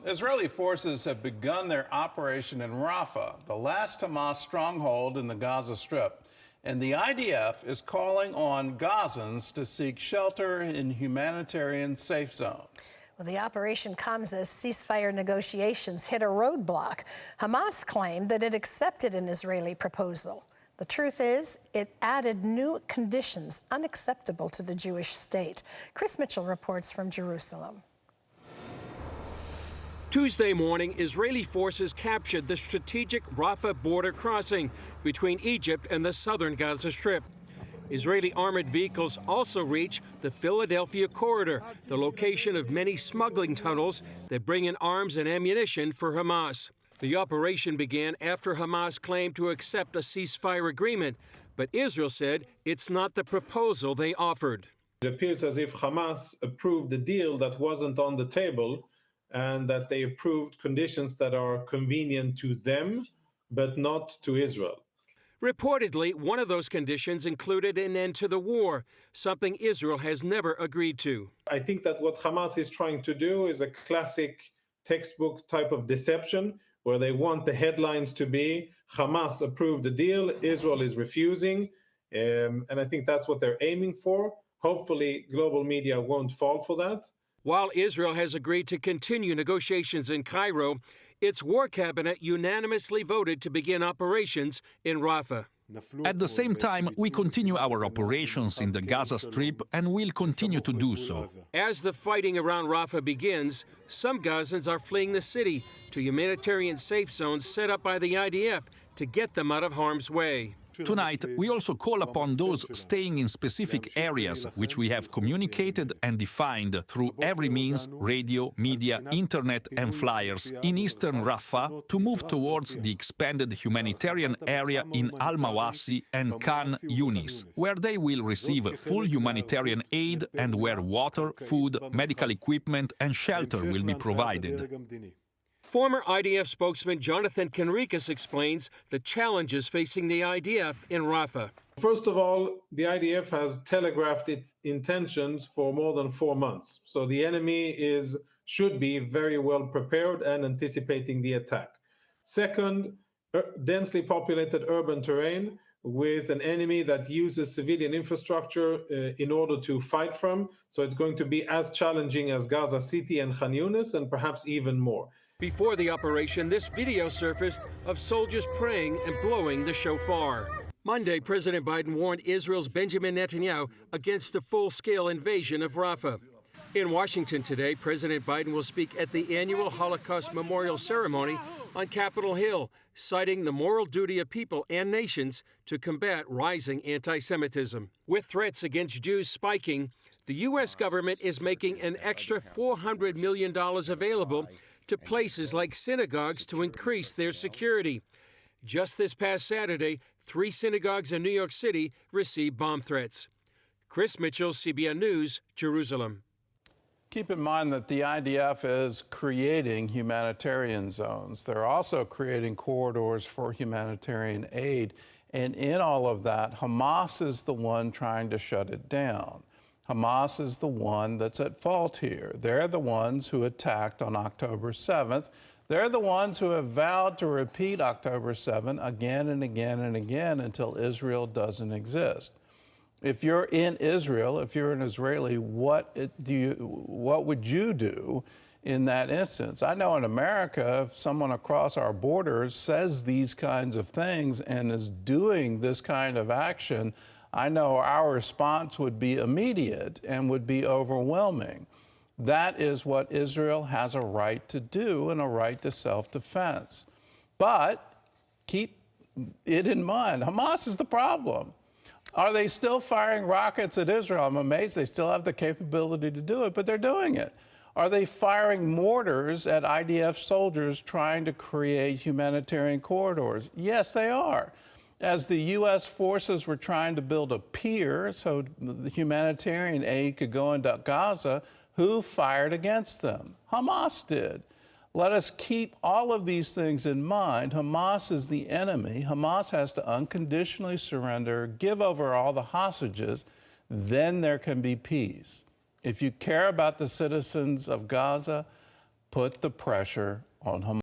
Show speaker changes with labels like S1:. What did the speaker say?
S1: Israeli forces have begun their operation in Rafah, the last Hamas stronghold in the Gaza Strip. And the IDF is calling on Gazans to seek shelter in humanitarian safe zones.
S2: Well, the operation comes as ceasefire negotiations hit a roadblock. Hamas claimed that it accepted an Israeli proposal. The truth is, it added new conditions unacceptable to the Jewish state. Chris Mitchell reports from Jerusalem.
S3: Tuesday morning, Israeli forces captured the strategic Rafah border crossing between Egypt and the southern Gaza Strip. Israeli armored vehicles also reach the Philadelphia corridor, the location of many smuggling tunnels that bring in arms and ammunition for Hamas. The operation began after Hamas claimed to accept a ceasefire agreement, but Israel said it's not the proposal they offered.
S4: It appears as if Hamas approved a deal that wasn't on the table, and that they approved conditions that are convenient to them, but not to Israel.
S3: Reportedly, one of those conditions included an end to the war, something Israel has never agreed to.
S4: I think that what Hamas is trying to do is a classic textbook type of deception, where they want the headlines to be, Hamas approved the deal, Israel is refusing, and I think that's what they're aiming for. Hopefully, global media won't fall for that.
S3: While Israel has agreed to continue negotiations in Cairo, its war cabinet unanimously voted to begin operations in Rafah.
S5: At the same time, we continue our operations in the Gaza Strip and will continue to do so.
S3: As the fighting around Rafah begins, some Gazans are fleeing the city to humanitarian safe zones set up by the IDF to get them out of harm's way.
S5: Tonight, we also call upon those staying in specific areas, which we have communicated and defined through every means, radio, media, internet and flyers, in eastern Rafah, to move towards the expanded humanitarian area in Al-Mawasi and Khan Yunis, where they will receive full humanitarian aid and where water, food, medical equipment and shelter will be provided.
S3: Former IDF spokesman Jonathan Conricus explains the challenges facing the IDF in Rafah.
S4: First of all, the IDF has telegraphed its intentions for more than 4 months. So the enemy should be very well prepared and anticipating the attack. Second, densely populated urban terrain with an enemy that uses civilian infrastructure in order to fight from. So it's going to be as challenging as Gaza City and Khan Yunis, and perhaps even more.
S3: Before the operation, this video surfaced of soldiers praying and blowing the shofar. Monday, President Biden warned Israel's Benjamin Netanyahu against a full-scale invasion of Rafah. In Washington today, President Biden will speak at the annual Holocaust Memorial Ceremony on Capitol Hill, citing the moral duty of people and nations to combat rising anti-Semitism. With threats against Jews spiking, the U.S. government is making an extra $400 million available to places like synagogues to increase their security. Just this past Saturday, 3 synagogues in New York City received bomb threats. Chris Mitchell, CBN News, Jerusalem.
S1: Keep in mind that the IDF is creating humanitarian zones. They're also creating corridors for humanitarian aid. And in all of that, Hamas is the one trying to shut it down. Hamas is the one that's at fault here. They're the ones who attacked on October 7th. They're the ones who have vowed to repeat October 7th again and again and again until Israel doesn't exist. If you're in Israel, if you're an Israeli, what would you do in that instance? I know in America, if someone across our borders says these kinds of things and is doing this kind of action, I know our response would be immediate and would be overwhelming. That is what Israel has a right to do and a right to self-defense. But keep it in mind, Hamas is the problem. Are they still firing rockets at Israel? I'm amazed they still have the capability to do it, but they're doing it. Are they firing mortars at IDF soldiers trying to create humanitarian corridors? Yes, they are. As the U.S. forces were trying to build a pier so the humanitarian aid could go into Gaza, who fired against them? Hamas did. Let us keep all of these things in mind. Hamas is the enemy. Hamas has to unconditionally surrender, give over all the hostages, then there can be peace. If you care about the citizens of Gaza, put the pressure on Hamas.